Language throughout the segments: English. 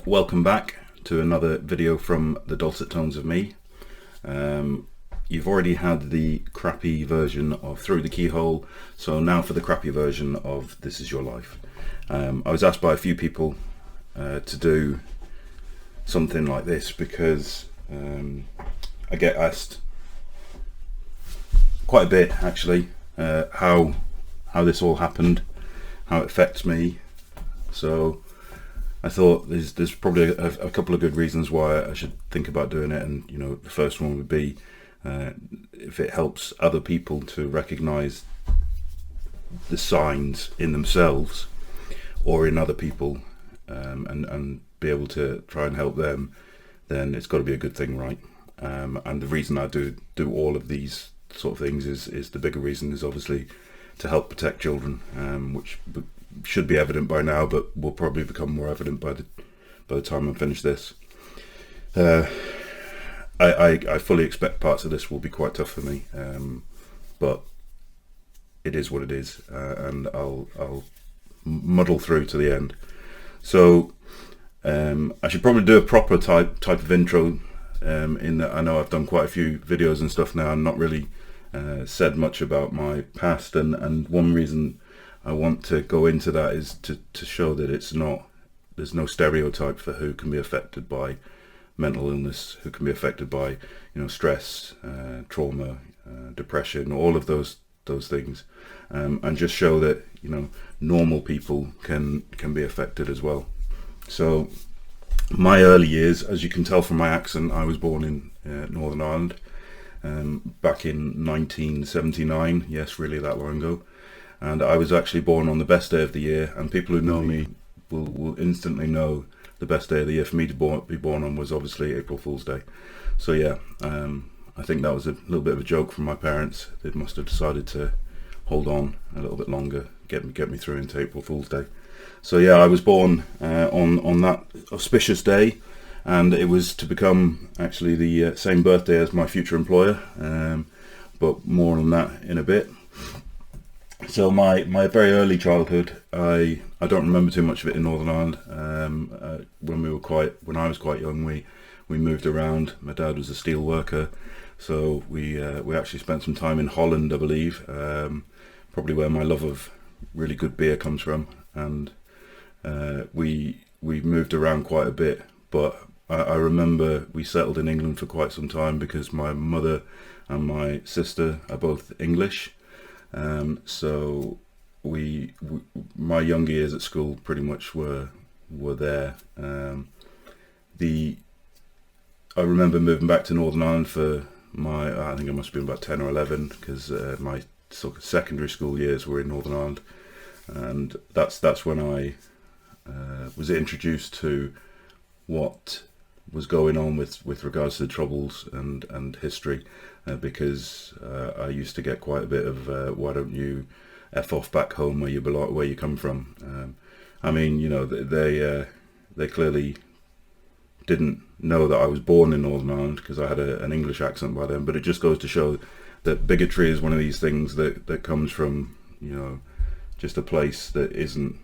Welcome back to another video from the dulcet tones of me. You've already had the crappy version of Through the Keyhole, so now for the crappy version of This Is Your Life. I was asked by a few people to do something like this because I get asked quite a bit actually how this all happened, how it affects me. So I thought there's probably a couple of good reasons why I should think about doing it, and the first one would be if it helps other people to recognize the signs in themselves or in other people, and be able to try and help them, then it's got to be a good thing, right? And the reason I do all of these sort of things is the bigger reason is obviously to help protect children, which should be evident by now, but will probably become more evident by the time I finish this. I fully expect parts of this will be quite tough for me, but it is what it is, and I'll muddle through to the end. So I should probably do a proper type of intro, in that I know I've done quite a few videos and stuff now and not really said much about my past, and one reason I want to go into that is to show that there's no stereotype for who can be affected by mental illness, who can be affected by stress, trauma, depression, all of those things, and just show that normal people can be affected as well. So my early years, as you can tell from my accent, I was born in Northern Ireland back in 1979. Yes, really that long ago. And I was actually born on the best day of the year, and people who know me will instantly know the best day of the year for me to be born on was obviously April Fool's Day. So yeah, I think that was a little bit of a joke from my parents. They must have decided to hold on a little bit longer, get me through into April Fool's Day. So yeah, I was born on that auspicious day, and it was to become actually the same birthday as my future employer, but more on that in a bit. So my very early childhood, I don't remember too much of it in Northern Ireland. When I was quite young, we moved around. My dad was a steel worker, so we actually spent some time in Holland, I believe, probably where my love of really good beer comes from, and we moved around quite a bit. But I remember we settled in England for quite some time because my mother and my sister are both English. So my younger years at school pretty much were there. I remember moving back to Northern Ireland for I think I must have been about 10 or 11, because my sort of secondary school years were in Northern Ireland, and that's when I was introduced to what was going on with regards to the Troubles and history, because I used to get quite a bit of why don't you F off back home where you belong, where you come from. I mean, they clearly didn't know that I was born in Northern Ireland because I had an English accent by then, but it just goes to show that bigotry is one of these things that comes from just a place that isn't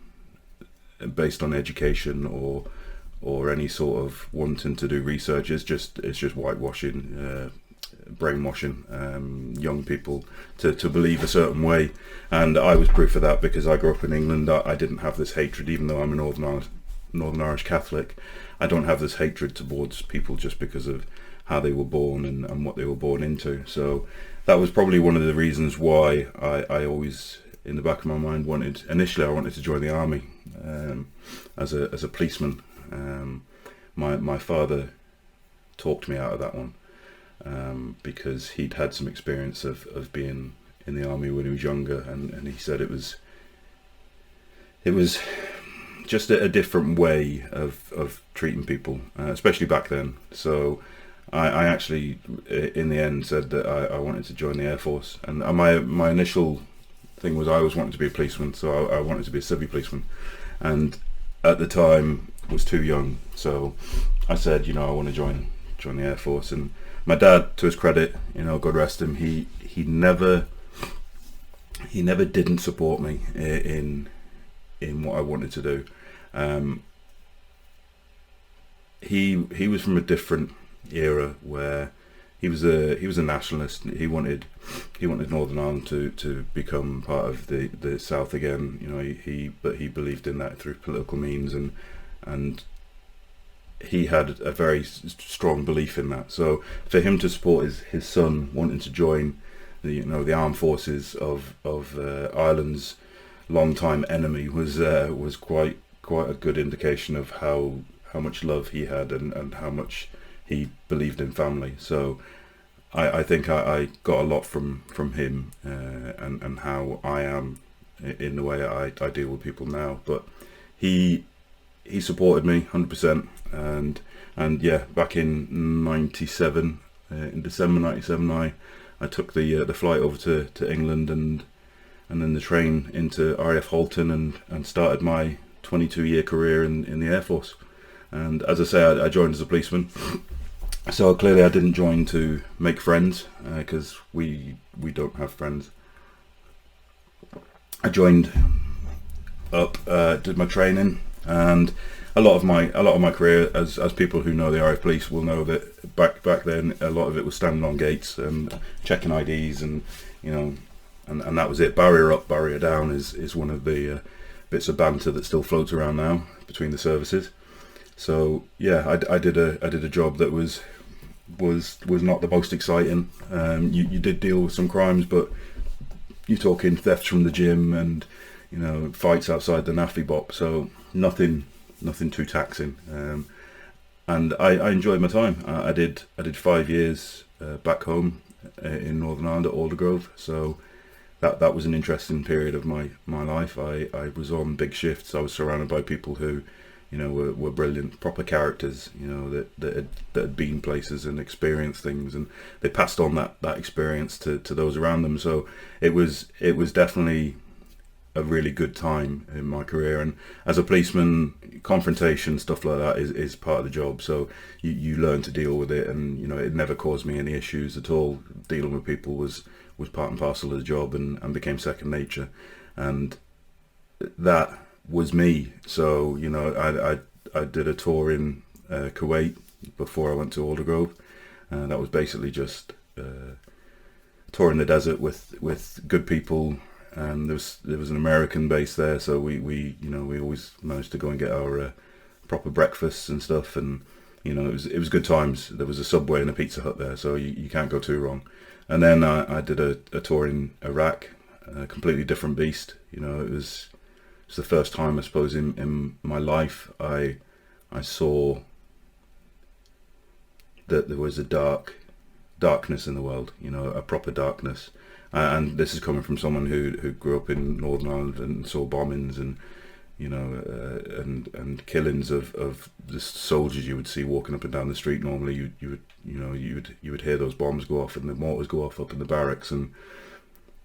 based on education or any sort of wanting to do research. It's just whitewashing, brainwashing young people to believe a certain way. And I was proof of that, because I grew up in England. I didn't have this hatred, even though I'm a Northern Irish Catholic. I don't have this hatred towards people just because of how they were born and what they were born into. So that was probably one of the reasons why I always, in the back of my mind, initially I wanted to join the army as a policeman. My father talked me out of that one, because he'd had some experience of being in the army when he was younger, and he said it was just a different way of treating people, especially back then. So I actually in the end said that I wanted to join the Air Force, and my initial thing was I always wanted to be a policeman, so I wanted to be a civil policeman, and at the time was too young, so I said I want to join the Air Force. And my dad, to his credit, God rest him, he never didn't support me in what I wanted to do. he was from a different era where he was a nationalist. He wanted Northern Ireland to become part of the South again. But he believed in that through political means, and he had a very strong belief in that. So for him to support his son wanting to join the armed forces of Ireland's long-time enemy was quite a good indication of how much love he had and how much he believed in family. So I think I got a lot from him, and how I am in the way I deal with people now. But he supported me 100%, and yeah, back in '97, in December '97, I took the flight over to England, and then the train into RAF Halton, and started my 22-year career in the Air Force. And as I say, I joined as a policeman. So clearly I didn't join to make friends, because we don't have friends. I joined up, did my training, and a lot of my career, as people who know the RAF Police will know, that back then a lot of it was standing on gates and checking IDs, and and that was it. Barrier up, barrier down is one of the bits of banter that still floats around now between the services. So yeah, I did a job that was not the most exciting. You did deal with some crimes, but you're talking thefts from the gym and fights outside the naffy bop. So nothing too taxing. And I enjoyed my time. I did 5 years back home in Northern Ireland at Aldergrove. So that was an interesting period of my life. I was on big shifts. I was surrounded by people who were brilliant, proper characters, that had been places and experienced things, and they passed on that experience to those around them. So it was definitely a really good time in my career. And as a policeman, confrontation, stuff like that is part of the job. So you learn to deal with it, and it never caused me any issues at all. Dealing with people was part and parcel of the job, and became second nature. And that was me. So I did a tour in Kuwait before I went to Aldergrove, and that was basically just touring the desert with good people. And there was an American base there, so we always managed to go and get our proper breakfasts and stuff, and it was good times. There was a Subway and a Pizza Hut there, so you can't go too wrong. And then I did a tour in Iraq, a completely different beast. It was the first time, I suppose, in my life I saw that there was a darkness in the world, a proper darkness. And this is coming from someone who grew up in Northern Ireland and saw bombings and and killings of the soldiers you would see walking up and down the street. Normally you would hear those bombs go off and the mortars go off up in the barracks, and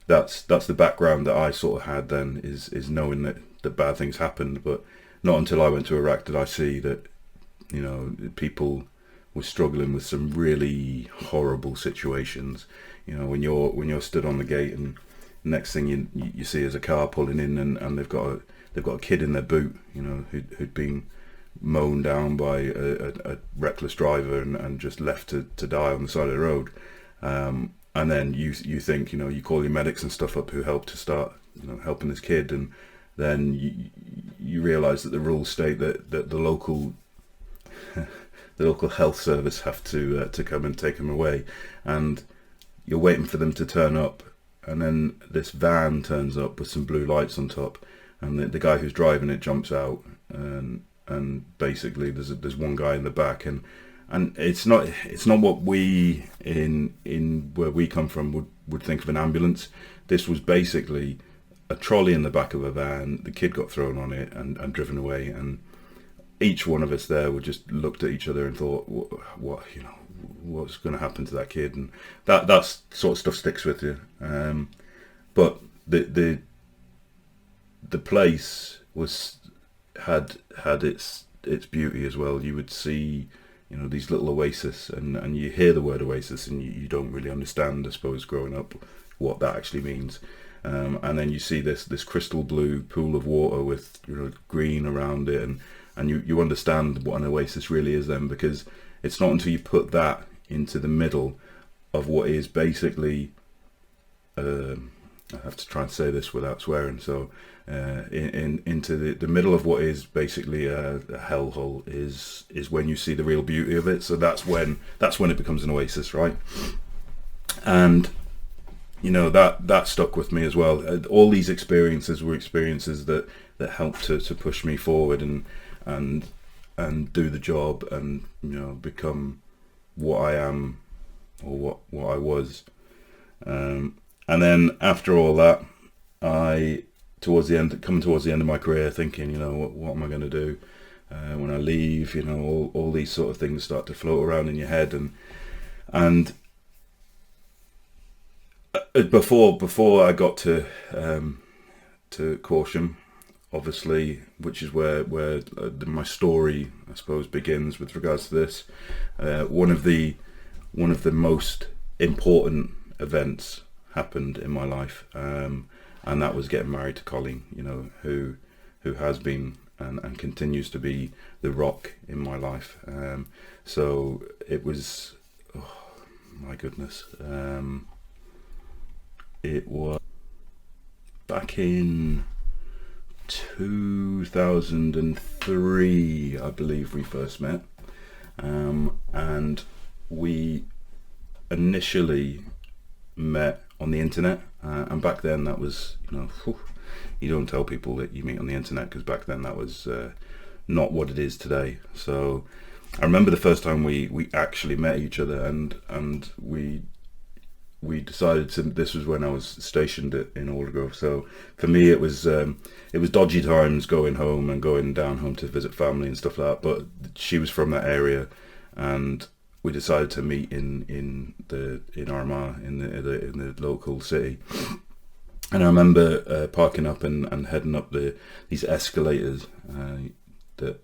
that's the background that I sort of had then, is knowing that bad things happened. But not until I went to Iraq did I see that people were struggling with some really horrible situations. When you're stood on the gate, and next thing you see is a car pulling in, and they've got a kid in their boot, who'd been mown down by a reckless driver and just left to die on the side of the road. And then you think, you call your medics and stuff up who help to start helping this kid, and then you realise that the rules state that the local health service have to come and take him away, and you're waiting for them to turn up, and then this van turns up with some blue lights on top, and the guy who's driving it jumps out, and basically there's one guy in the back, and it's not what we in where we come from would think of an ambulance. This was basically a trolley in the back of a van. The kid got thrown on it and driven away, and each one of us there would just looked at each other and thought, what's going to happen to that kid? And that sort of stuff sticks with you. But the place had its beauty as well. You would see these little oases, and you hear the word oasis, and you don't really understand, I suppose, growing up, what that actually means. And then you see this crystal blue pool of water with green around it, and you understand what an oasis really is then, because it's not until you put that into the middle of what is basically, I have to try and say this without swearing, so into the middle of what is basically a hellhole is when you see the real beauty of it. So that's when it becomes an oasis, right? And that stuck with me as well. All these experiences were experiences that helped to push me forward and do the job, and become what I am, or what I was. And then after all that, coming towards the end of my career, thinking, what am I going to do when I leave? All these sort of things start to float around in your head, and before I got to Corsham, obviously, which is where my story, I suppose, begins with regards to this. One of the most important events happened in my life, and that was getting married to Colleen, who has been and continues to be the rock in my life. So it was, oh my goodness, it was back in 2003, I believe we first met, and we initially met on the internet, and back then that was, you don't tell people that you meet on the internet, because back then that was not what it is today. So I remember the first time we actually met each other, and we decided to. This was when I was stationed in Aldergrove. So for me, it was dodgy times going home and going down home to visit family and stuff like that. But she was from that area, and we decided to meet in Armagh, in the local city. And I remember parking up and heading up these escalators that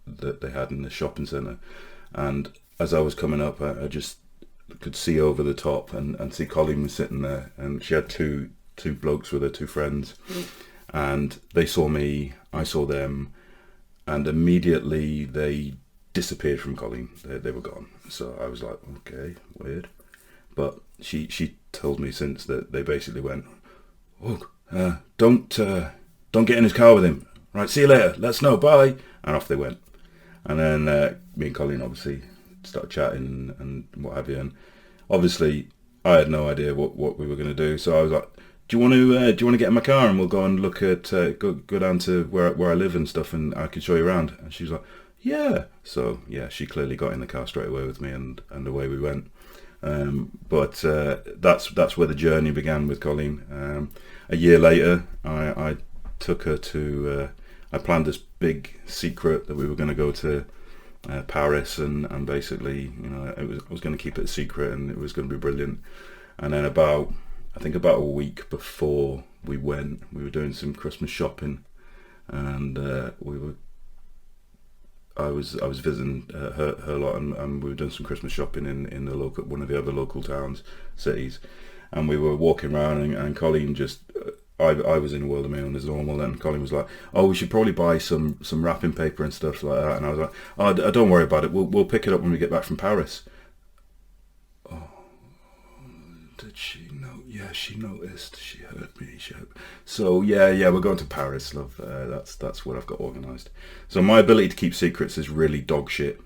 they had in the shopping centre. And as I was coming up, I just could see over the top and see Colleen was sitting there, and she had two blokes with her, two friends, and they saw me, I saw them, and immediately they disappeared from Colleen. They were gone. So I was like, okay, weird. But she told me since that they basically went, oh, don't get in his car with him. Right, see you later. Let's know. Bye. And off they went. And then me and Colleen obviously started chatting and what have you. And obviously I had no idea what we were going to do. So I was like, do you want to get in my car and we'll go and look at go down to where I live and stuff, and I can show you around. And she was like, yeah. So yeah, she clearly got in the car straight away with me, and away we went. But that's where the journey began with Colleen. A year later, I took her to. I planned this big secret that we were going to go to Paris, and basically, I was going to keep it a secret, and it was going to be brilliant. And then about a week before we went, we were doing some Christmas shopping, and I was visiting her lot, and we were doing some Christmas shopping in the one of the other local cities, and we were walking around, and Colleen just. I was in a world of my own as normal, and Colleen was like, "Oh, we should probably buy some wrapping paper and stuff like that." And I was like, "Oh, don't worry about it. We'll pick it up when we get back from Paris." Oh, did she know? Yeah, she noticed. She heard me. So yeah, we're going to Paris, love. That's what I've got organised. So my ability to keep secrets is really dog shit.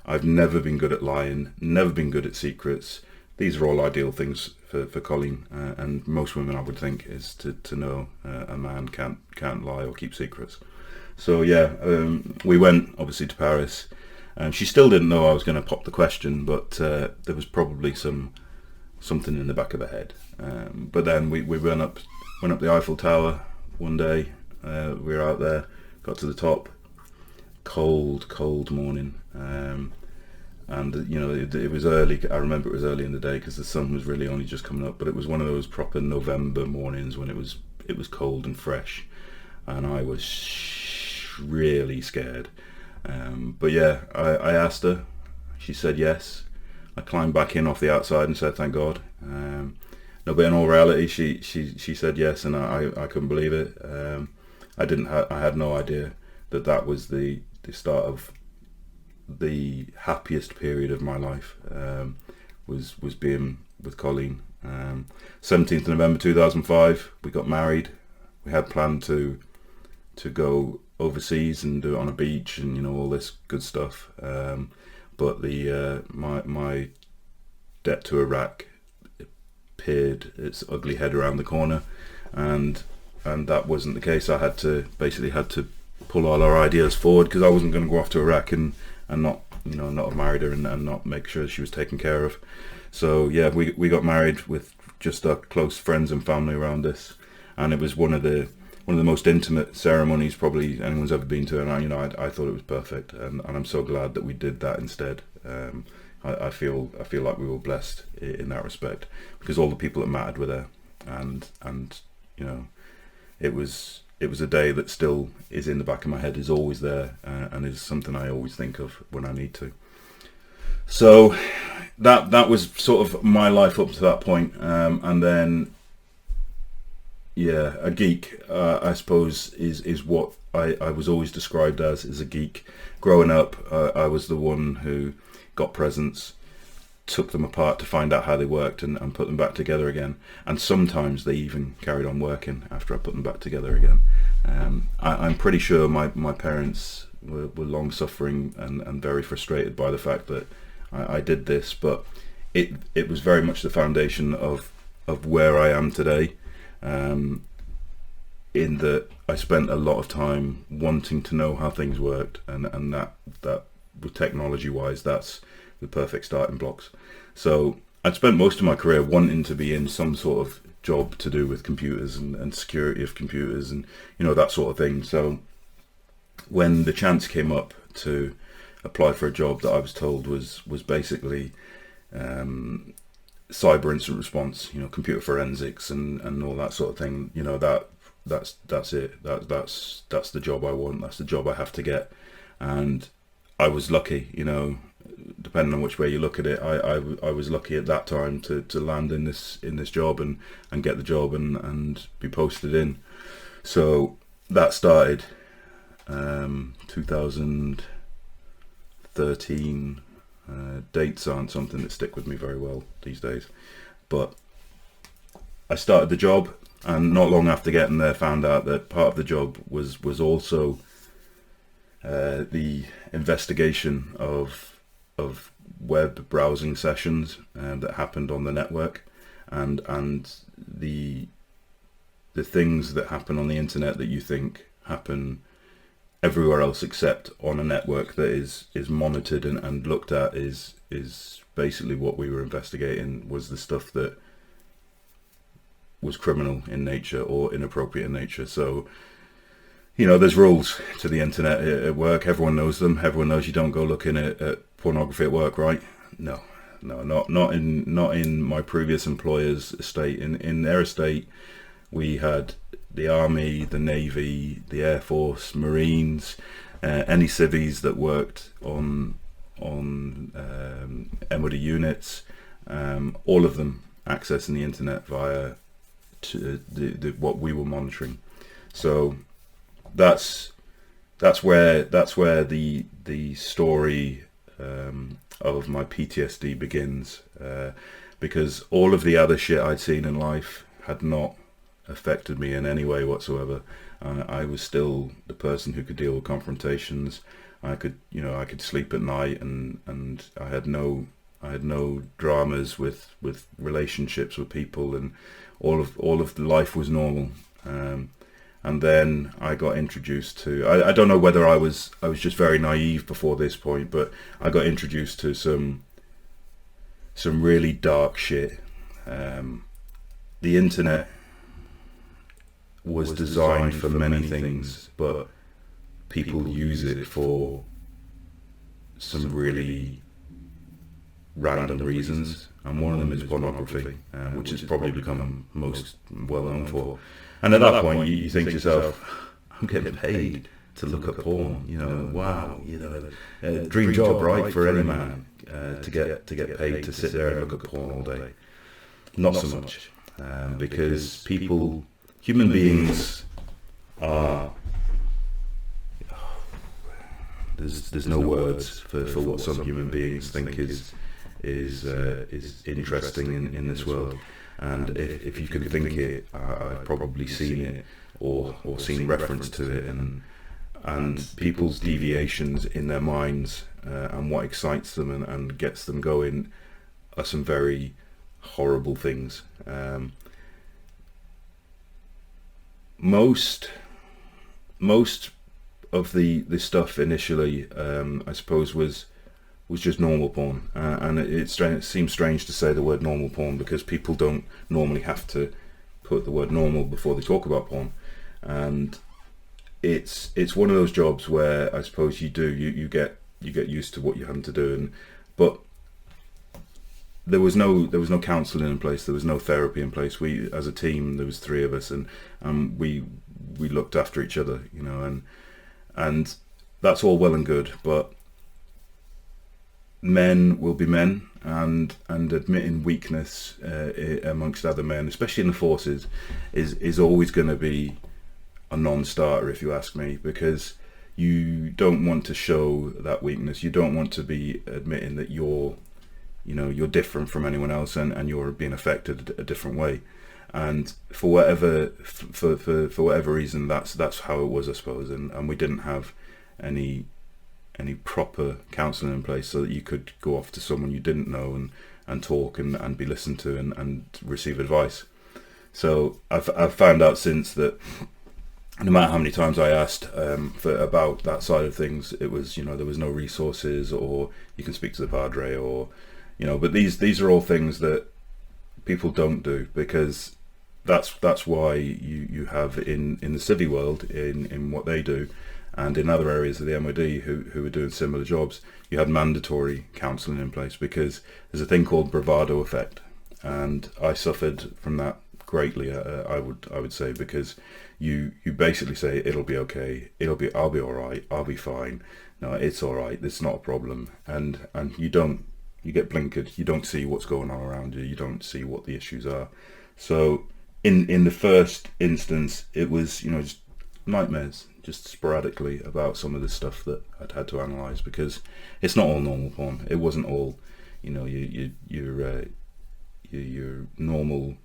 I've never been good at lying. Never been good at secrets. These are all ideal things for Colleen, and most women, I would think, is to know a man can't lie or keep secrets. So yeah, we went obviously to Paris. She still didn't know I was going to pop the question, but there was probably something in the back of her head. But then we went up the Eiffel Tower one day. We were out there, got to the top. Cold morning. And it was early. I remember it was early in the day because the sun was really only just coming up. But it was one of those proper November mornings when it was cold and fresh, and I was really scared. But yeah, I asked her. She said yes. I climbed back in off the outside and said thank God. No, but in all reality, she said yes, and I couldn't believe it. I had no idea that was the start of the happiest period of my life. Was being with Colleen. 17th November 2005, we got married. We had planned to go overseas and do it on a beach and, you know, all this good stuff. But the my debt to Iraq peered its ugly head around the corner, and that wasn't the case. I had to pull all our ideas forward, because I wasn't going to go off to Iraq and not, you know, not have married her and not make sure she was taken care of. So yeah, we got married with just our close friends and family around us, and it was one of the most intimate ceremonies probably anyone's ever been to, and I thought it was perfect, and I'm so glad that we did that instead. I feel like we were blessed in that respect, because all the people that mattered were there, and you know, it was a day that still is in the back of my head, is always there, and is something I always think of when I need to. So that was sort of my life up to that point, and then yeah, a geek, I suppose, is what I was always described as a geek. Growing up, I was the one who got presents, took them apart to find out how they worked, and put them back together again. And sometimes they even carried on working after I put them back together again. I'm pretty sure my parents were long suffering and very frustrated by the fact that I did this, but it was very much the foundation of where I am today. In that I spent a lot of time wanting to know how things worked, and that with technology wise, that's the perfect starting blocks. So I'd spent most of my career wanting to be in some sort of job to do with computers and security of computers and, you know, that sort of thing. So when the chance came up to apply for a job that I was told was basically cyber incident response, you know, computer forensics and all that sort of thing, you know, that's it. That's the job I want. That's the job I have to get. And I was lucky, you know, depending on which way you look at it. I was lucky at that time to land in this job and get the job and be posted in. So that started 2013. Dates aren't something that stick with me very well these days, but I started the job, and not long after getting there found out that part of the job was also the investigation of web browsing sessions that happened on the network, and the things that happen on the internet that you think happen everywhere else except on a network that is monitored and looked at is basically what we were investigating, was the stuff that was criminal in nature or inappropriate in nature. So, you know, there's rules to the internet at work. Everyone knows them. Everyone knows you don't go looking at pornography at work, right? No, not in my previous employer's estate. In their estate, we had the Army, the Navy, the Air Force, Marines, any civvies that worked on MOD units, all of them accessing the internet via what we were monitoring. So that's where the story of my PTSD begins, because all of the other shit I'd seen in life had not affected me in any way whatsoever. I was still the person who could deal with confrontations. I could sleep at night, and I had no dramas with relationships with people, and all of the life was normal. And then I got introduced to, I don't know whether I was just very naive before this point, but I got introduced to some really dark shit. The internet was designed for many things, but people use it for some really random reasons, and one of them is pornography, which has probably become most well known for. And at that point, you think to yourself, I'm getting paid to look at porn. You know, wow, you know, dream job, right, for any man, to get paid to sit there and look at porn all day. Not so much, because human beings are, There's no words for what some human beings think is interesting in this world. And if you can think it, I've probably seen it or seen reference to it, and people's deviations in their minds and what excites them and gets them going are some very horrible things. Most of the stuff initially, I suppose, was just normal porn, and it seems strange to say the word normal porn because people don't normally have to put the word normal before they talk about porn, and it's one of those jobs where I suppose you get used to what you're having to do, but there was no counselling in place, there was no therapy in place. We, as a team, there was 3 of us, and we looked after each other, you know, and that's all well and good, but men will be men, and admitting weakness amongst other men, especially in the forces, is always going to be a non-starter, if you ask me, because you don't want to show that weakness. You don't want to be admitting that you're different from anyone else, and you're being affected a different way. And for whatever reason, that's how it was, I suppose. And we didn't have any proper counselling in place so that you could go off to someone you didn't know and talk and be listened to and receive advice. So I've found out since that no matter how many times I asked about that side of things, it was, there was no resources, or you can speak to the padre, or but these are all things that people don't do, because that's why you have in the civvy world, in what they do, and in other areas of the MOD who are doing similar jobs, you had mandatory counselling in place, because there's a thing called bravado effect, and I suffered from that greatly. I would say, because you basically say it'll be okay, I'll be all right, I'll be fine. No, it's all right. It's not a problem, and you get blinkered. You don't see what's going on around you. You don't see what the issues are. So in the first instance, it was just nightmares, just sporadically, about some of the stuff that I'd had to analyse, because it's not all normal porn. It wasn't all your normal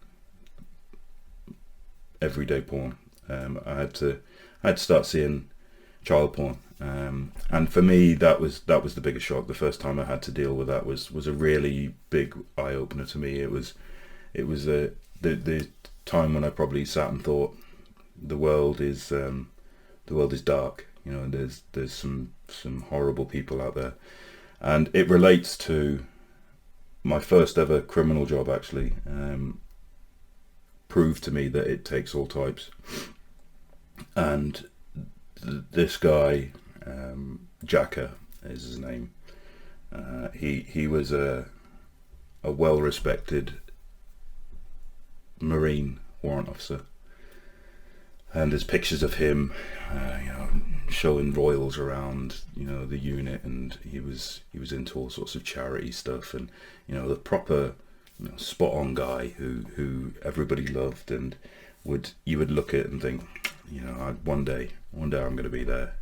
everyday porn. I had to start seeing child porn, and for me that was the biggest shock. The first time I had to deal with that was a really big eye opener to me. It was the time when I probably sat and thought, the world is dark, and there's some horrible people out there. And it relates to my first ever criminal job, actually. Proved to me that it takes all types. And this guy, Jacker is his name, he was a well-respected Marine warrant officer, and there's pictures of him showing royals around the unit, and he was into all sorts of charity stuff, and the proper spot on guy who everybody loved, and you would look at and think, one day I'm going to be there.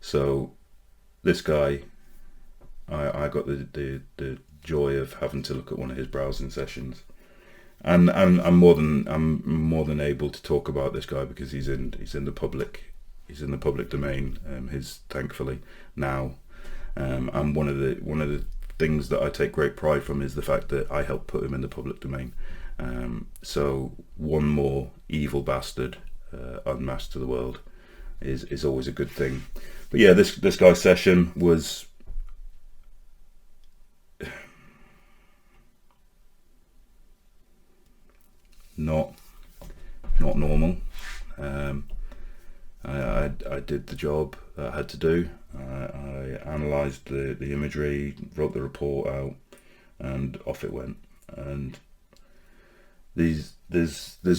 So this guy, I got the joy of having to look at one of his browsing sessions, and I'm more than able to talk about this guy, because he's in the public domain. Thankfully now, and one of the things that I take great pride from is the fact that I helped put him in the public domain. So one more evil bastard unmasked to the world is always a good thing. But yeah, this guy's session was not normal. I did the job that I had to do. I analysed the imagery, wrote the report out, and off it went. And there's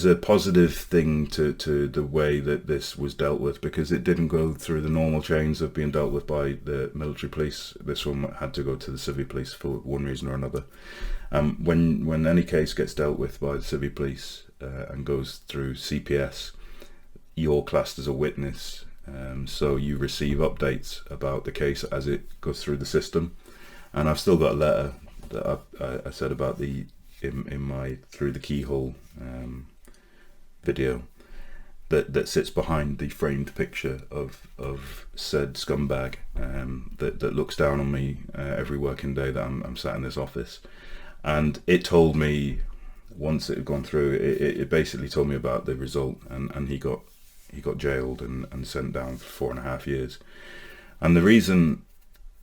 a positive thing to the way that this was dealt with, because it didn't go through the normal chains of being dealt with by the military police. This one had to go to the civil police for one reason or another. When any case gets dealt with by the civil police and goes through CPS, you're classed as a witness so you receive updates about the case as it goes through the system. And I've still got a letter that I said about in my Through the Keyhole video that sits behind the framed picture of said scumbag that looks down on me every working day that I'm sat in this office. And it told me, once it had gone through, it basically told me about the result, and he got jailed and sent down for 4.5 years. And the reason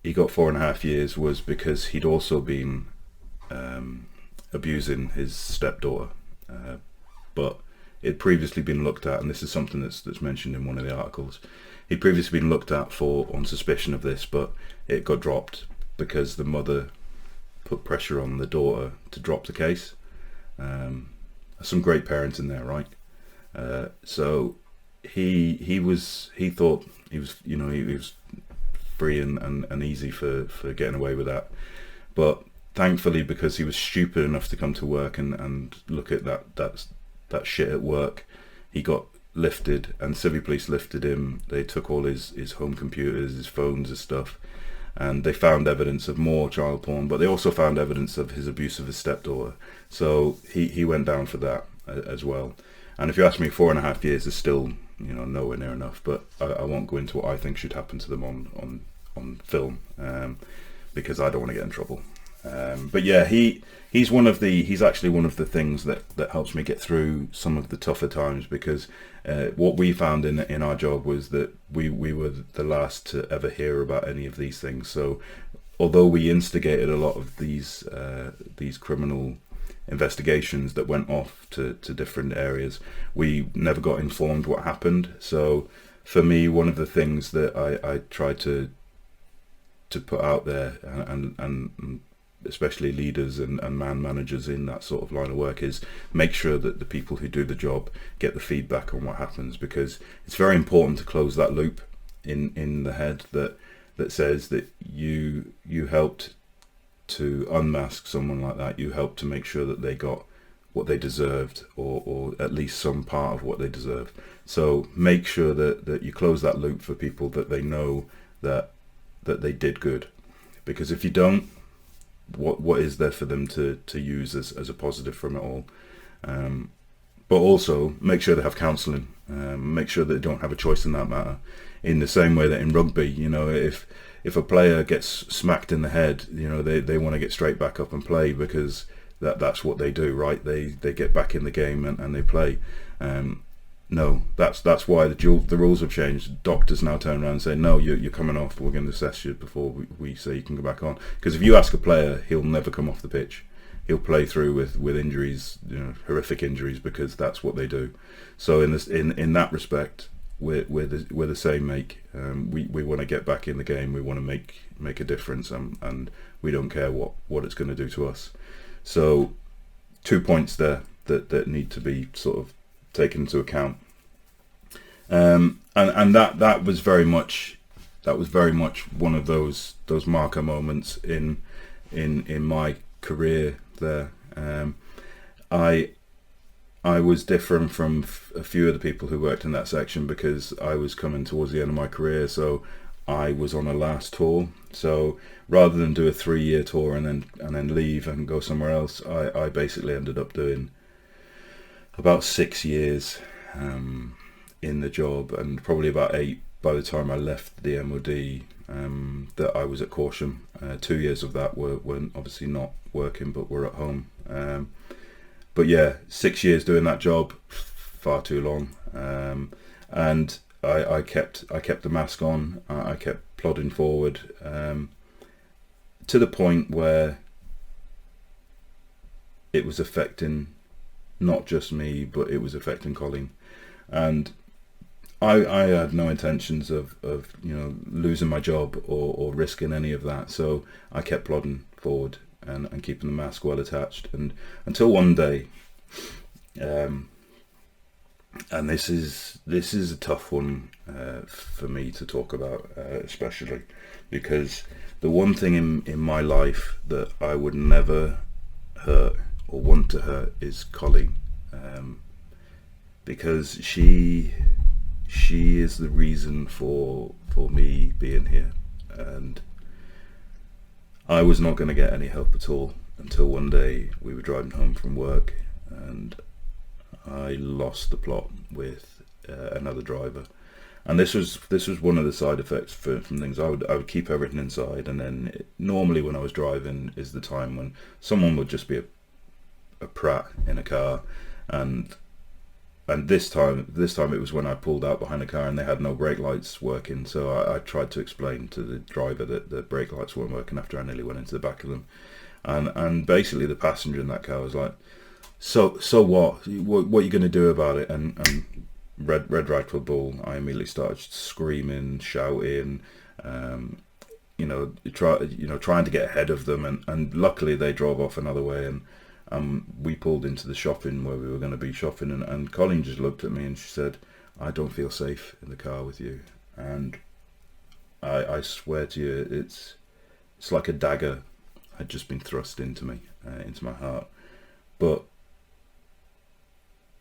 he got 4.5 years was because he'd also been abusing his stepdaughter, but it'd previously been looked at, and this is something that's mentioned in one of the articles. He'd previously been looked at on suspicion of this, but it got dropped because the mother put pressure on the daughter to drop the case. Some great parenting there, right? So he thought he was free and easy for getting away with that. But thankfully, because he was stupid enough to come to work and look at that shit at work, he got lifted, and Civvy Police lifted him. They took all his home computers, his phones, his stuff, and they found evidence of more child porn, but they also found evidence of his abuse of his stepdaughter. So he went down for that as well. And if you ask me, 4.5 years is still nowhere near enough, but I won't go into what I think should happen to them on film, because I don't want to get in trouble. But yeah, he's actually one of the things that helps me get through some of the tougher times, because what we found in our job was that we were the last to ever hear about any of these things. So although we instigated a lot of these criminal investigations that went off to different areas, we never got informed what happened. So for me, one of the things that I try to put out there, and especially leaders and man managers in that sort of line of work, is make sure that the people who do the job get the feedback on what happens, because it's very important to close that loop in the head that says that you helped to unmask someone like that. You helped to make sure that they got what they deserved, or at least some part of what they deserve. So make sure that you close that loop for people, that they know that they did good, because if you don't, what is there for them to use as a positive from it all? But also make sure they have counselling. Make sure that they don't have a choice in that matter. In the same way that in rugby, if a player gets smacked in the head, they want to get straight back up and play, because that's what they do, right? They get back in the game and they play. No, that's why the rules have changed. Doctors now turn around and say, no, you're coming off. We're going to assess you before we say you can go back on. Because if you ask a player, he'll never come off the pitch. He'll play through with injuries, horrific injuries, because that's what they do. So in that respect, we're the same make. We want to get back in the game. We want to make a difference, and we don't care what it's going to do to us. So 2 points there that need to be sort of taken into account, and that was very much one of those marker moments in my career there. I was different from a few of the people who worked in that section, because I was coming towards the end of my career, so I was on a last tour. So rather than do a 3-year tour and then leave and go somewhere else, I basically ended up doing about 6 years in the job, and probably about 8 by the time I left the MOD, that I was at Corsham. 2 years of that were obviously not working, but were at home. But yeah, 6 years doing that job, far too long. And I kept the mask on. I kept plodding forward, to the point where it was affecting not just me, but it was affecting Colleen. And I had no intentions of losing my job or risking any of that. So I kept plodding forward and keeping the mask well attached, and until one day, and this is a tough one for me to talk about, especially because the one thing in my life that I would never hurt or want to hurt is Colleen, because she she is the reason for me being here. And I was not going to get any help at all until one day we were driving home from work, and I lost the plot with another driver. And this was one of the side effects from things. I would keep everything inside, and then normally when I was driving is the time when someone would just be a prat in a car, and this time it was when I pulled out behind a car and they had no brake lights working. So I tried to explain to the driver that the brake lights weren't working after I nearly went into the back of them, and basically the passenger in that car was like, so what are you going to do about it? And red rifle bull, I immediately started screaming, shouting, trying to get ahead of them, and luckily they drove off another way, and we pulled into the shopping where we were going to be shopping, and Colleen just looked at me and she said, "I don't feel safe in the car with you." And I swear to you, it's like a dagger had just been thrust into me, into my heart. But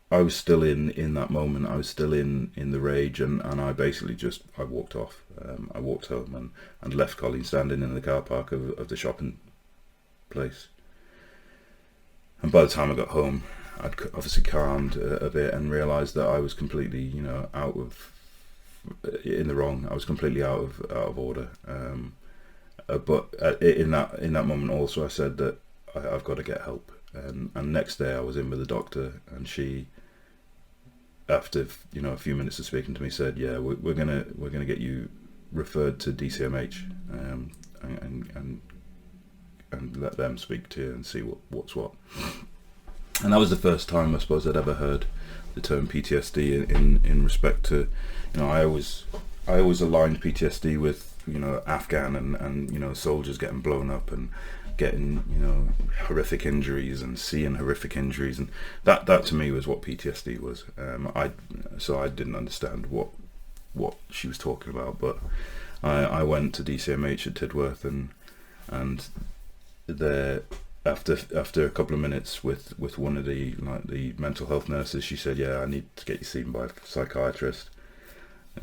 I was still in that moment. I was still in the rage, and I basically I walked off. I walked home and left Colleen standing in the car park of the shopping place. And by the time I got home, I'd obviously calmed a bit and realised that I was completely, in the wrong. I was completely out of order. But in that moment also, I said that I've got to get help. And next day I was in with the doctor, and she, after a few minutes of speaking to me, said, "Yeah, we're gonna get you referred to DCMH, and let them speak to you and see what's what." And that was the first time I suppose I'd ever heard the term PTSD in respect to, I always aligned PTSD with Afghan and soldiers getting blown up and getting horrific injuries and seeing horrific injuries, and that to me was what PTSD was. So I didn't understand what she was talking about, but I went to DCMH at Tidworth, and there, after a couple of minutes with one of the mental health nurses, she said, "Yeah, I need to get you seen by a psychiatrist."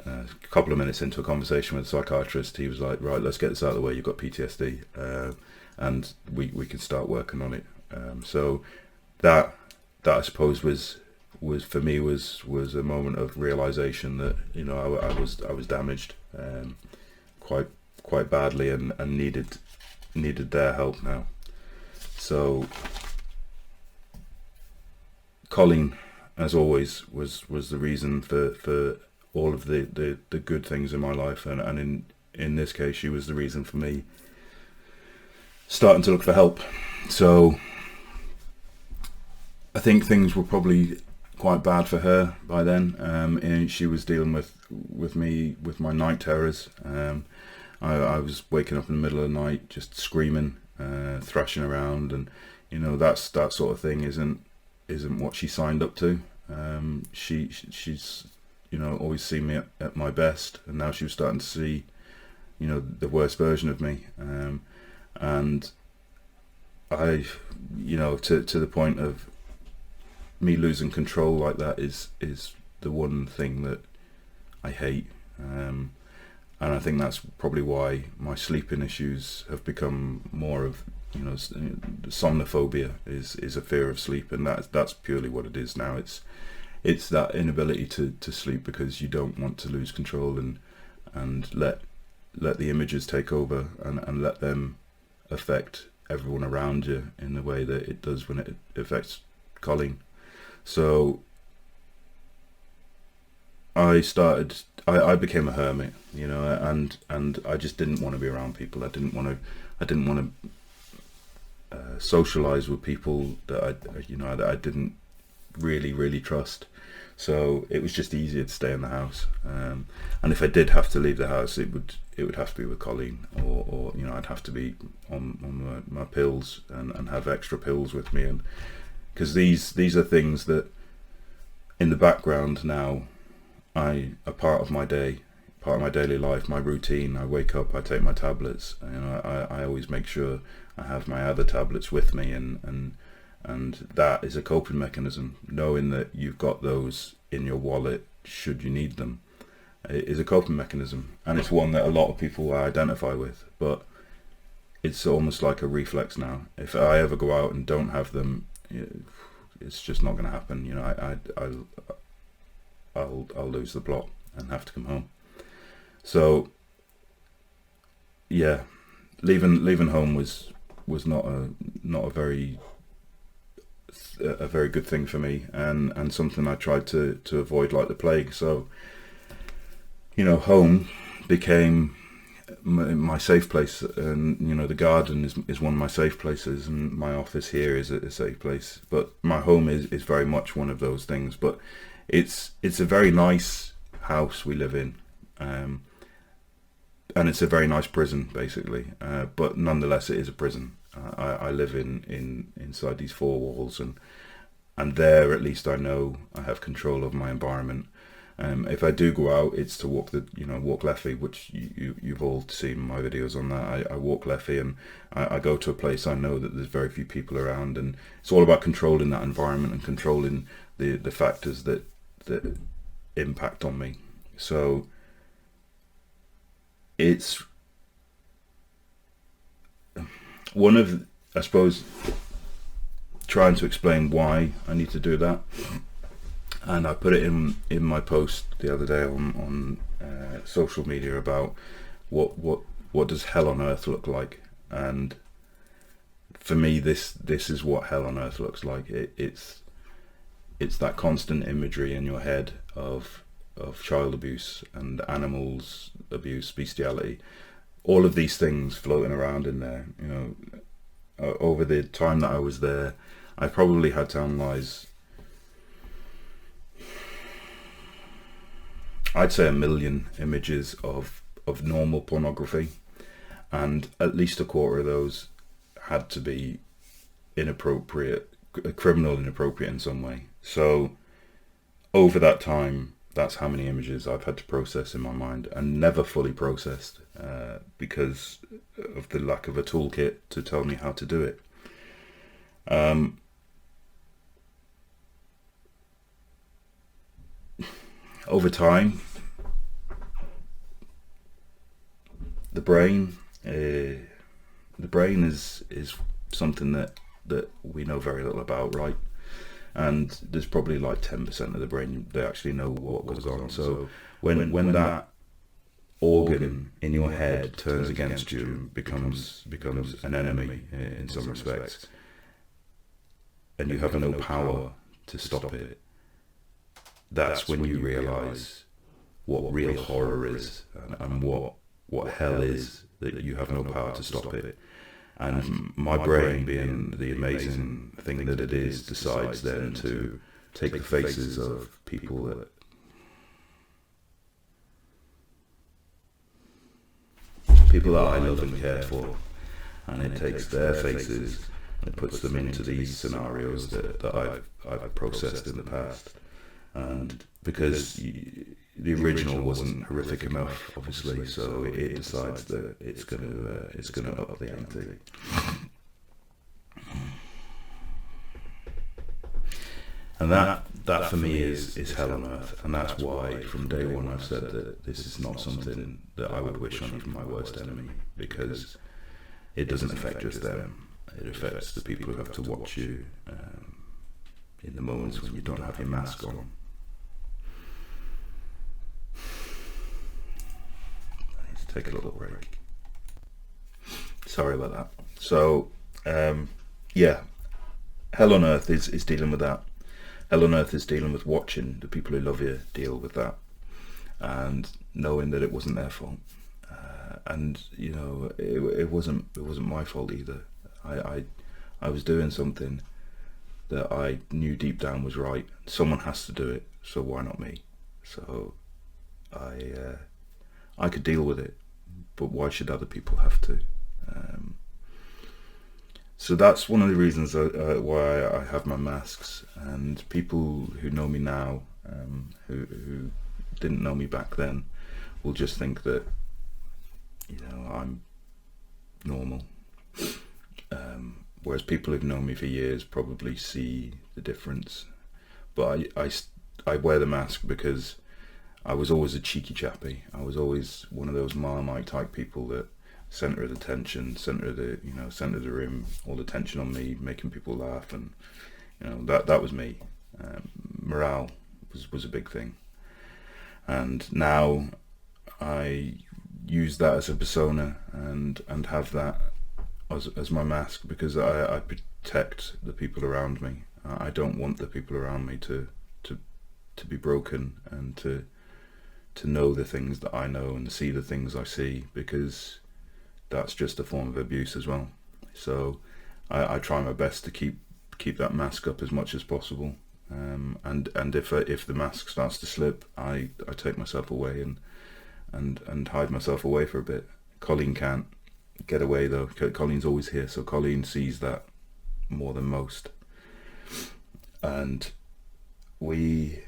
A couple of minutes into a conversation with a psychiatrist, he was like, "Right, let's get this out of the way. You've got PTSD, and we can start working on it." So that I suppose was for me was a moment of realization that I was damaged quite badly, and needed their help now. So Colleen, as always, was the reason for all of the good things in my life, and in this case she was the reason for me starting to look for help. So I think things were probably quite bad for her by then, and she was dealing with me with my night terrors. I was waking up in the middle of the night just screaming, thrashing around, and that sort of thing isn't what she signed up to. She's always seen me at my best, and now she was starting to see the worst version of me, and I to the point of me losing control like that is the one thing that I hate, and I think that's probably why my sleeping issues have become more of somnophobia is a fear of sleep, and that's purely what it is now. It's that inability to sleep because you don't want to lose control and let the images take over and let them affect everyone around you in the way that it does when it affects Colleen. So I became a hermit, and I just didn't want to be around people. I didn't want to socialize with people that I didn't really trust. So it was just easier to stay in the house, and if I did have to leave the house, it would have to be with Colleen, or I'd have to be on my pills and have extra pills with me, and because these are things that in the background now are part of my day, part of my daily life, my routine. I wake up, I take my tablets, I always make sure I have my other tablets with me, and that is a coping mechanism, knowing that you've got those in your wallet should you need them. is a coping mechanism, and it's one that a lot of people identify with, but it's almost like a reflex now. If I ever go out and don't have them, it's just not going to happen. You know, I'll lose the plot and have to come home. So yeah, leaving home was not a very good thing for me, and something I tried to avoid like the plague. So, you know, home became my safe place, and you know, the garden is one of my safe places, and my office here is a safe place, but my home is very much one of those things. But it's a very nice house we live in, and it's a very nice prison basically, but nonetheless it is a prison. I live inside these four walls, and there at least I know I have control of my environment. If I do go out, it's to walk leffy, which you've all seen my videos on that. I walk leffy, and I go to a place I know that there's very few people around, and it's all about controlling that environment and controlling the factors that impact on me. So it's one of, I suppose, trying to explain why I need to do that. And I put it in my post the other day on social media about what does hell on earth look like. And for me, this is what hell on earth looks like. It's that constant imagery in your head of child abuse and animals abuse, bestiality, all of these things floating around in there. You know, over the time that I was there, I probably had to analyze, I'd say, 1 million images of normal pornography, and at least a quarter of those had to be inappropriate, criminal inappropriate in some way. So over that time, that's how many images I've had to process in my mind, and never fully processed because of the lack of a toolkit to tell me how to do it. Over time, the brain is something that we know very little about, right? And there's probably like 10% of the brain that actually know what goes on. So when that organ in your head turns against you, becomes an enemy in some respects, and you have no power to stop it, that's when you realize what real horror is, and what hell is, that you have no power to stop it. And my brain, being the amazing thing that it is, decides then to take the faces of people that I love and care for, and it takes their faces and it puts them into these scenarios that I've processed in the past. And because the original wasn't horrific enough, obviously, so it decides that it's gonna up the ante. And that for me is hell on earth, and that's why from day one I've said that this is not something that I would wish on even my worst enemy, because it doesn't affect just them. It affects the people who have to watch you in the moments when you don't have your mask on. I need to take a little break. Sorry about that. So, yeah, hell on earth is dealing with that. Hell on earth is dealing with watching the people who love you deal with that, and knowing that it wasn't their fault. And you know, it wasn't my fault either. I was doing something that I knew deep down was right. Someone has to do it, so why not me? So I could deal with it, but why should other people have to? So that's one of the reasons why I have my masks. And people who know me now, who didn't know me back then, will just think that, you know, I'm normal. Whereas people who've known me for years probably see the difference. But I wear the mask because I was always a cheeky chappy. I was always one of those Marmite type people that centre of attention, centre of the room, all the attention on me, making people laugh, and that was me. Morale was a big thing, and now I use that as a persona and have that as my mask, because I protect the people around me. I don't want the people around me to be broken, and to know the things that I know and see the things I see, because that's just a form of abuse as well. So I try my best to keep that mask up as much as possible, and if the mask starts to slip, I take myself away and hide myself away for a bit. Colleen can't get away though. Colleen's always here, so Colleen sees that more than most. And we've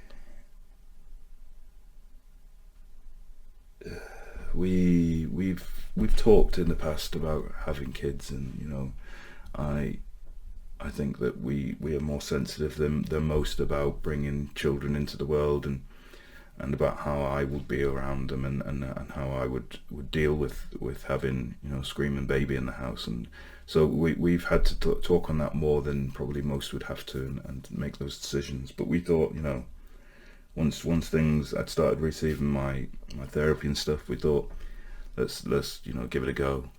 talked in the past about having kids, and I think that we are more sensitive than most about bringing children into the world, and about how I would be around them, and how I would deal with having screaming baby in the house. And so we've had to talk on that more than probably most would have to, and make those decisions. But we thought, once things, I'd started receiving my therapy and stuff, we thought, let's give it a go.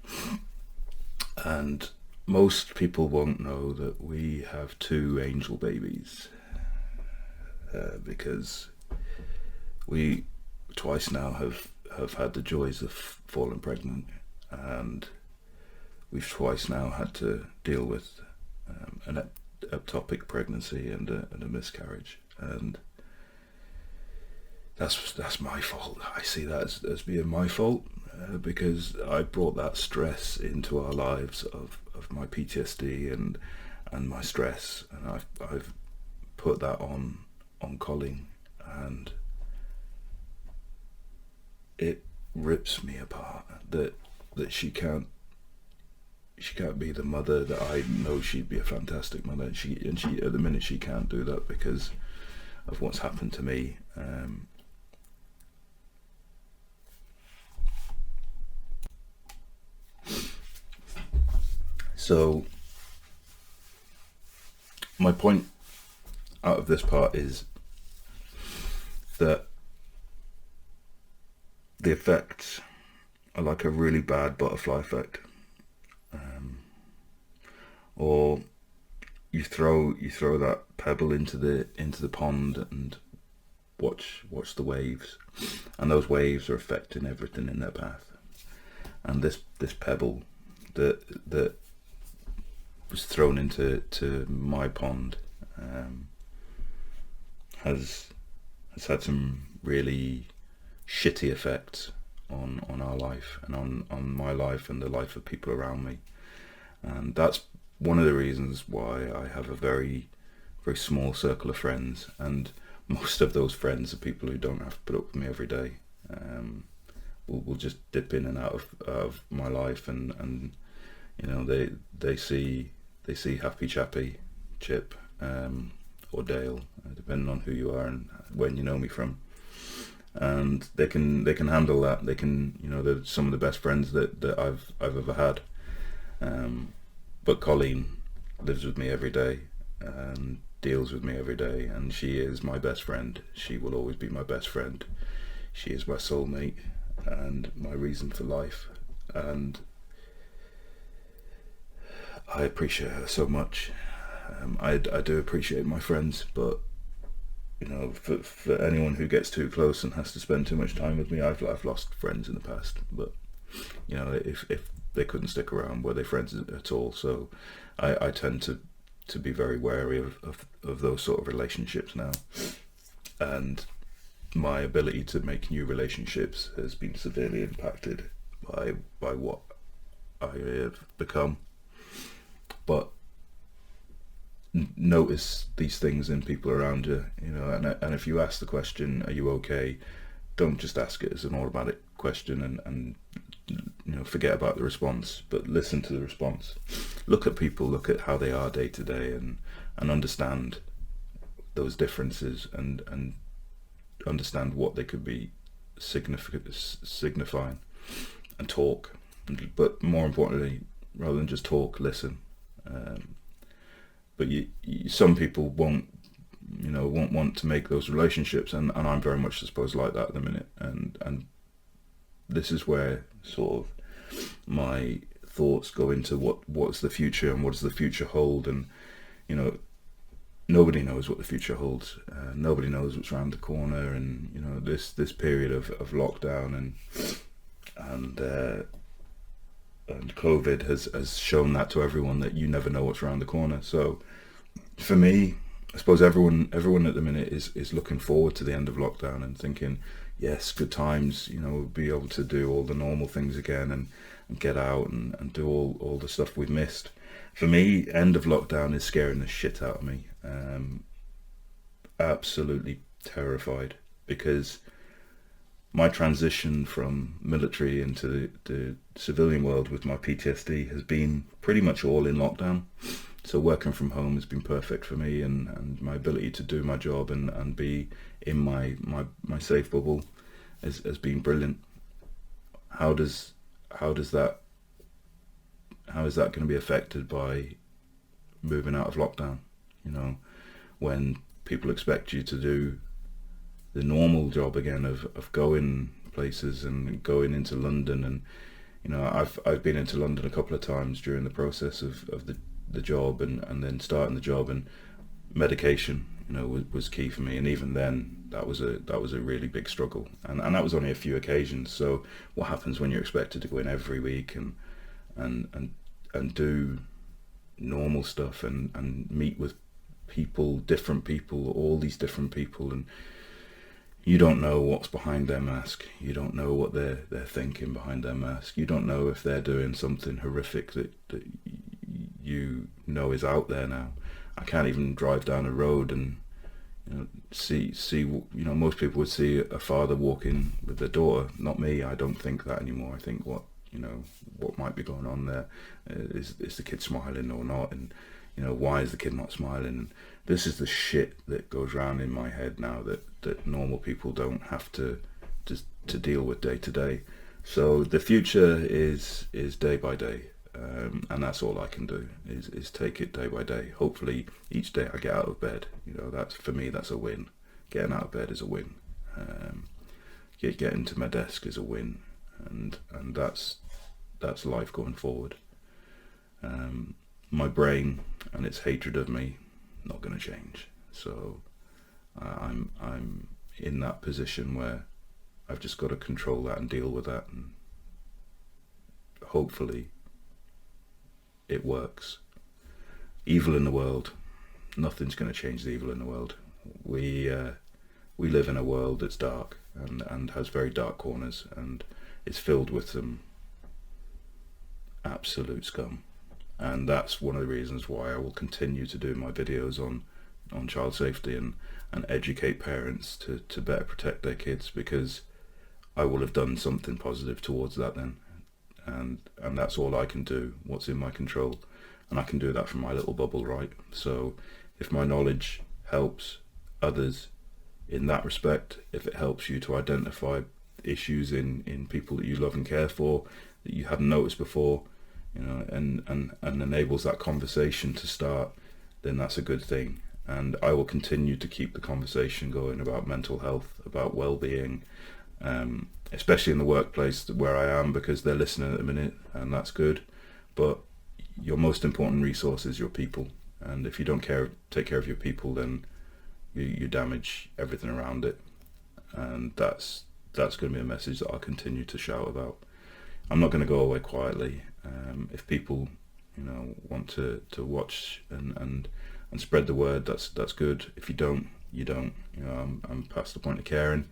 And most people won't know that we have 2 angel babies, because we twice now have had the joys of falling pregnant, and we've twice now had to deal with an ectopic pregnancy and a miscarriage, and that's my fault. I see that as being my fault, because I brought that stress into our lives of my PTSD and my stress, and I've put that on Colleen, and it rips me apart that she can't be the mother that I know she'd be a fantastic mother. She at the minute she can't do that because of what's happened to me. So my point out of this part is that the effects are like a really bad butterfly effect, or you throw that pebble into the pond and watch the waves, and those waves are affecting everything in their path. And this pebble that was thrown into my pond has had some really shitty effects on our life, and on my life and the life of people around me. And that's one of the reasons why I have a very, very small circle of friends, and most of those friends are people who don't have to put up with me every day. Will just dip in and out of my life, and they see Happy Chappy, Chip, or Dale, depending on who you are and when you know me from. And they can handle that. They can, they're some of the best friends that I've ever had. But Colleen lives with me every day and deals with me every day, and she is my best friend. She will always be my best friend. She is my soulmate and my reason for life, and I appreciate her so much. I do appreciate my friends, but for anyone who gets too close and has to spend too much time with me, I've lost friends in the past. But if they couldn't stick around, were they friends at all? So I tend to be very wary of those sort of relationships now, and my ability to make new relationships has been severely impacted by what I have become. But notice these things in people around you, and if you ask the question, are you okay, don't just ask it as an automatic question and forget about the response, but listen to the response. Look at people, look at how they are day to day, and understand those differences, and understand what they could be signifying, and talk. But more importantly, rather than just talk, listen. But some people won't want to make those relationships, and I'm very much, I suppose, like that at the minute. And this is where sort of my thoughts go into what's the future and what does the future hold. And nobody knows what the future holds. Nobody knows what's around the corner. And this period of lockdown and COVID has shown that to everyone, that you never know what's around the corner. So for me, I suppose everyone at the minute is looking forward to the end of lockdown and thinking, yes, good times, we'll be able to do all the normal things again and get out and do all the stuff we've missed. For me, end of lockdown is scaring the shit out of me. Absolutely terrified, because my transition from military into the civilian world with my PTSD has been pretty much all in lockdown. So working from home has been perfect for me, and my ability to do my job and be in my safe bubble has been brilliant. How is that going to be affected by moving out of lockdown? When people expect you to do the normal job again of going places and going into London, and I've been into London a couple of times during the process of the job, and then starting the job, and medication was key for me. And even then, that was a really big struggle, and that was only a few occasions. So what happens when you're expected to go in every week and do normal stuff and meet with people, different people, all these different people, and you don't know what's behind their mask. You don't know what they're thinking behind their mask. You don't know if they're doing something horrific that is out there now. I can't even drive down a road and see most people would see a father walking with their daughter. Not me. I don't think that anymore. I think what might be going on there is the kid smiling or not, and why is the kid not smiling? And this is the shit that goes around in my head now that normal people don't have to deal with day to day. So the future is day by day, and that's all I can do is take it day by day. Hopefully each day I get out of bed. That's, for me, that's a win. Getting out of bed is a win. Getting to my desk is a win, and that's life going forward. My brain and its hatred of me, not going to change. So I'm in that position where I've just got to control that and deal with that, and hopefully it works. Evil in the world, nothing's going to change the evil in the world. We live in a world that's dark and has very dark corners, and is filled with some absolute scum. And that's one of the reasons why I will continue to do my videos on child safety and educate parents to better protect their kids, because I will have done something positive towards that then. And that's all I can do, what's in my control. And I can do that from my little bubble, right? So if my knowledge helps others in that respect, if it helps you to identify issues in people that you love and care for that you hadn't noticed before, and enables that conversation to start, then that's a good thing. And I will continue to keep the conversation going about mental health, about well-being, especially in the workplace where I am, because they're listening at the minute, and that's good. But your most important resource is your people, and if you don't take care of your people, then you damage everything around it. And that's going to be a message that I'll continue to shout about. I'm not going to go away quietly. If people want to watch and spread the word, that's good. If you don't, you don't. I'm past the point of caring,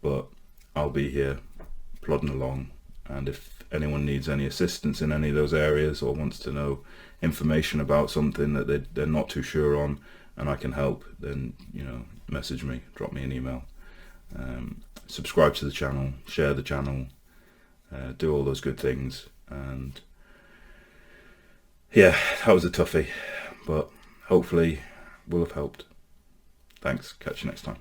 but I'll be here plodding along. And if anyone needs any assistance in any of those areas, or wants to know information about something that they're not too sure on, and I can help, then message me, drop me an email. Subscribe to the channel, share the channel, do all those good things. And yeah, that was a toughie, but hopefully will have helped. Thanks, catch you next time.